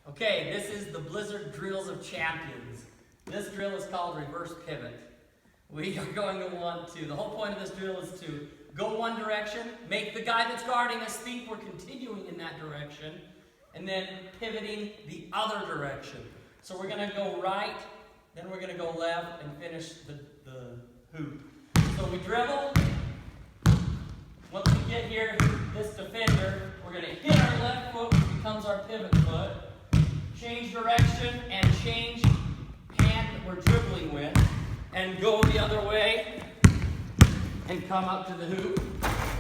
Okay, this is the Blizzard Drills of Champions. This drill is called reverse pivot. We are going to want to, the whole point of this drill is to go one direction, make the guy that's guarding us think we're continuing in that direction, and then pivoting the other direction. So we're going to go right, then we're going to go left, and finish the hoop. So we dribble. Once we get here, this defender, we're going to hit our left foot, which becomes our pivot foot, change direction, and change hand that we're dribbling with, and go the other way, and come up to the hoop,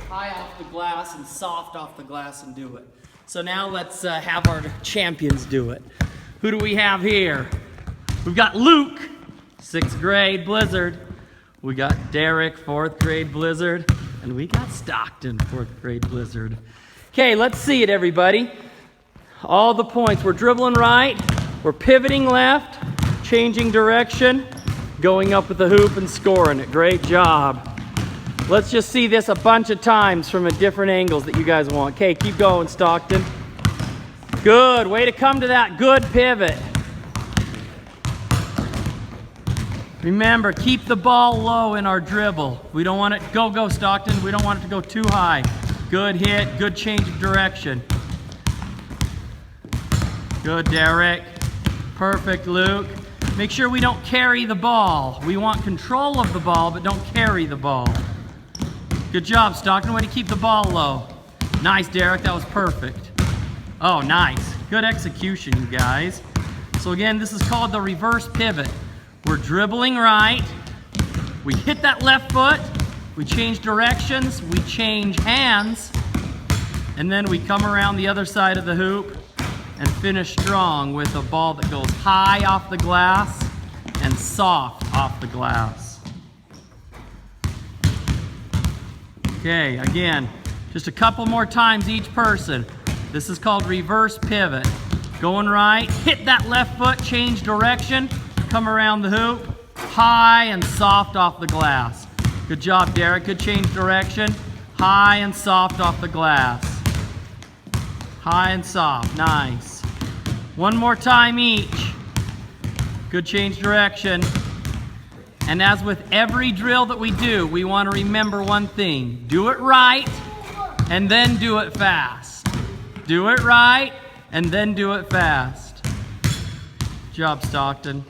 high off the glass and soft off the glass and do it. So now let's have our champions do it. Who do we have here? We've got Luke, 6th grade Blizzard. We got Derek, 4th grade Blizzard. And we got Stockton, 4th grade Blizzard. Okay, let's see it, everybody. All the points. We're dribbling right. We're pivoting left, changing direction, going up with the hoop and scoring it. Great job. Let's just see this a bunch of times from different angles that you guys want. Okay, keep going, Stockton. Good. Way to come to that good pivot. Remember, keep the ball low in our dribble. We don't want it, go Stockton. We don't want it to go too high. Good hit, good change of direction. Good, Derek. Perfect, Luke. Make sure we don't carry the ball. We want control of the ball, but don't carry the ball. Good job, Stockton. Way to keep the ball low. Nice, Derek. That was perfect. Oh, nice. Good execution, you guys. So again, this is called the reverse pivot. We're dribbling right. We hit that left foot. We change directions. We change hands. And then we come around the other side of the hoop and finish strong with a ball that goes high off the glass and soft off the glass. Okay, again, just a couple more times each person. This is called reverse pivot. Going right, hit that left foot, change direction, come around the hoop, high and soft off the glass. Good job, Derek. Good change direction. High and soft off the glass. High and soft. Nice. One more time each. Good change direction. And as with every drill that we do, we want to remember one thing. Do it right, and then do it fast. Do it right, and then do it fast. Good job, Stockton.